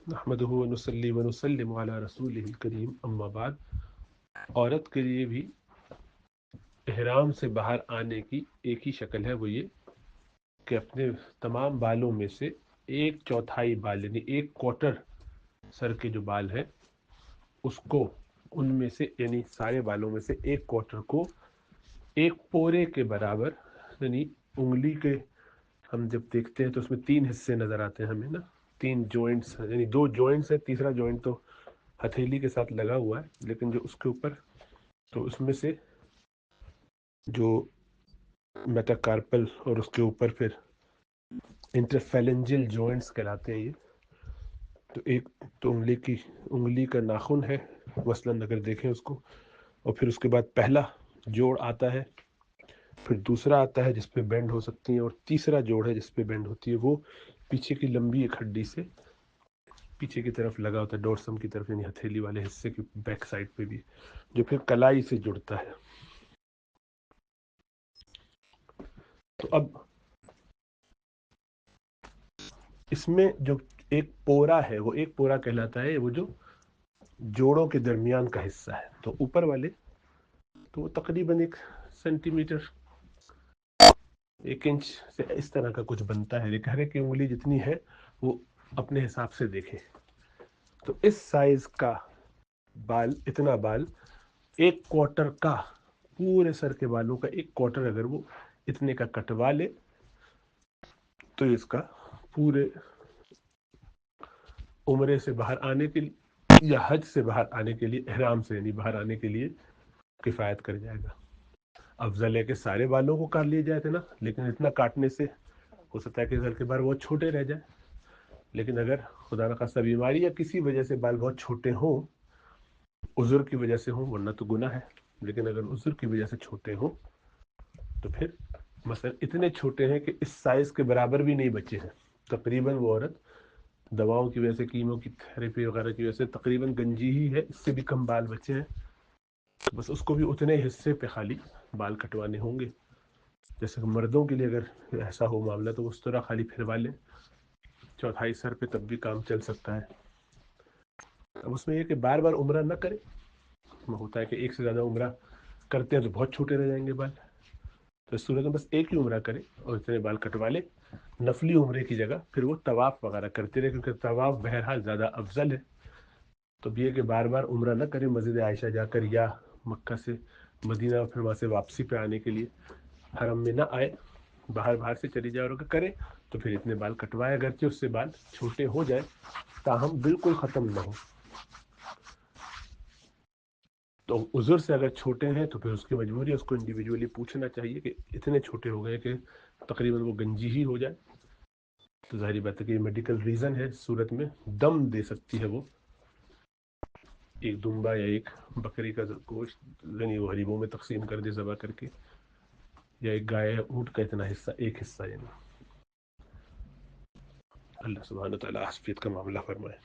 نحمدہ ونصلی ونسلم علی رسولہ الکریم، اما بعد۔ عورت کے لیے بھی احرام سے باہر آنے کی ایک ہی شکل ہے، وہ یہ کہ اپنے تمام بالوں میں سے ایک چوتھائی بال یعنی ایک کوارٹر سر کے جو بال ہیں اس کو، ان میں سے یعنی سارے بالوں میں سے ایک کوارٹر کو ایک پورے کے برابر، یعنی انگلی کے، ہم جب دیکھتے ہیں تو اس میں تین حصے نظر آتے ہیں ہمیں نا، تین جوائنٹس، یعنی دو جوائنٹس ہیں، تیسرا جوائنٹ تو ہتھیلی کے ساتھ لگا ہوا ہے، لیکن جو اس کے اوپر، تو اس میں سے جو میٹاکارپل اور اس کے اوپر پھر انٹرفیلنجل جوائنٹس کہلاتے ہیں یہ، تو ایک تو انگلی کا ناخن ہے مثلاً، اگر دیکھیں اس کو، اور پھر اس کے بعد پہلا جوڑ آتا ہے، پھر دوسرا آتا ہے جس پہ بینڈ ہو سکتی ہیں، اور تیسرا جوڑ ہے جس پہ بینڈ ہوتی ہے، وہ پیچھے کی لمبی ایک ہڈی سے پیچھے کی طرف لگا ہوتا ہے، ڈورسم کی طرف، یعنی ہتھیلی والے حصے کی بیک سائڈ پہ بھی، جو پھر کلائی سے جڑتا ہے۔ تو اب اس میں جو ایک پورا ہے، وہ ایک پورا کہلاتا ہے، وہ جو جوڑوں کے درمیان کا حصہ ہے، تو اوپر والے تو وہ تقریباً 1 سینٹی میٹر، 1 انچ سے اس طرح کا کچھ بنتا ہے، لیکن ہر ایک کی انگلی جتنی ہے وہ اپنے حساب سے دیکھے، تو اس سائز کا بال، اتنا بال ایک کوارٹر کا، پورے سر کے بالوں کا ایک کوارٹر اگر وہ اتنے کا کٹوا لے تو اس کا پورے عمرے سے باہر آنے کے لیے یا حج سے باہر آنے کے لیے، احرام سے یعنی باہر آنے کے لیے کفایت کر جائے گا۔ افضل ہے کہ سارے بالوں کو کاٹ لیے جائے تھے نا، لیکن اتنا کاٹنے سے ہو سکتا ہے کہ گھر کے بال بہت چھوٹے رہ جائیں، لیکن اگر خدا نخواستہ بیماری یا کسی وجہ سے بال بہت چھوٹے ہوں، عذر کی وجہ سے ہوں، ورنہ تو گناہ ہے، لیکن اگر عذر کی وجہ سے چھوٹے ہوں تو پھر مثلا اتنے چھوٹے ہیں کہ اس سائز کے برابر بھی نہیں بچے ہیں، تقریباً وہ عورت دواؤں کی وجہ سے، کیمو کی تھراپی وغیرہ کی وجہ سے تقریباً گنجی ہی ہے، اس سے بھی کم بال بچے ہیں، بس اس کو بھی اتنے حصے پہ خالی بال کٹوانے ہوں گے، جیسے کہ مردوں کے لیے اگر ایسا ہو معاملہ تو اس طرح خالی پھروا لیں چوتھائی سر پہ، تب بھی کام چل سکتا ہے۔ اب اس میں یہ کہ بار بار عمرہ نہ کرے، ہوتا ہے کہ ایک سے زیادہ عمرہ کرتے ہیں تو بہت چھوٹے رہ جائیں گے بال، تو اس صورت میں بس ایک ہی عمرہ کرے اور اتنے بال کٹوا لے، نفلی عمرے کی جگہ پھر وہ طواف وغیرہ کرتے رہے، کیونکہ طواف بہرحال زیادہ افضل ہے۔ تو یہ کہ بار بار عمرہ نہ کرے مسجد عائشہ جا کر یا مکہ سے مدینہ اور پھر وہاں سے واپسی پہ آنے کے لیے حرم میں نہ آئے، باہر سے چلی جائے، اور اگر کرے تو پھر اتنے بال کٹوائے، اگرچہ اس سے بال چھوٹے ہو جائے تاہم بالکل ختم نہ ہو۔ تو عذر سے اگر چھوٹے ہیں تو پھر اس کی مجبوری ہے، اس کو انڈیویجولی پوچھنا چاہیے کہ اتنے چھوٹے ہو گئے کہ تقریباً وہ گنجی ہی ہو جائے، تو ظاہری بات ہے کہ یہ میڈیکل ریزن ہے، صورت میں دم دے سکتی ہے وہ، ایک دمبا یا ایک بکری کا گوشت یعنی وہ غریبوں میں تقسیم کر دے ذبح کر کے، یا ایک گائے یا اونٹ کا اتنا حصہ، ایک حصہ، یعنی اللہ سبحانہ وتعالی عافیت کا معاملہ فرمائے۔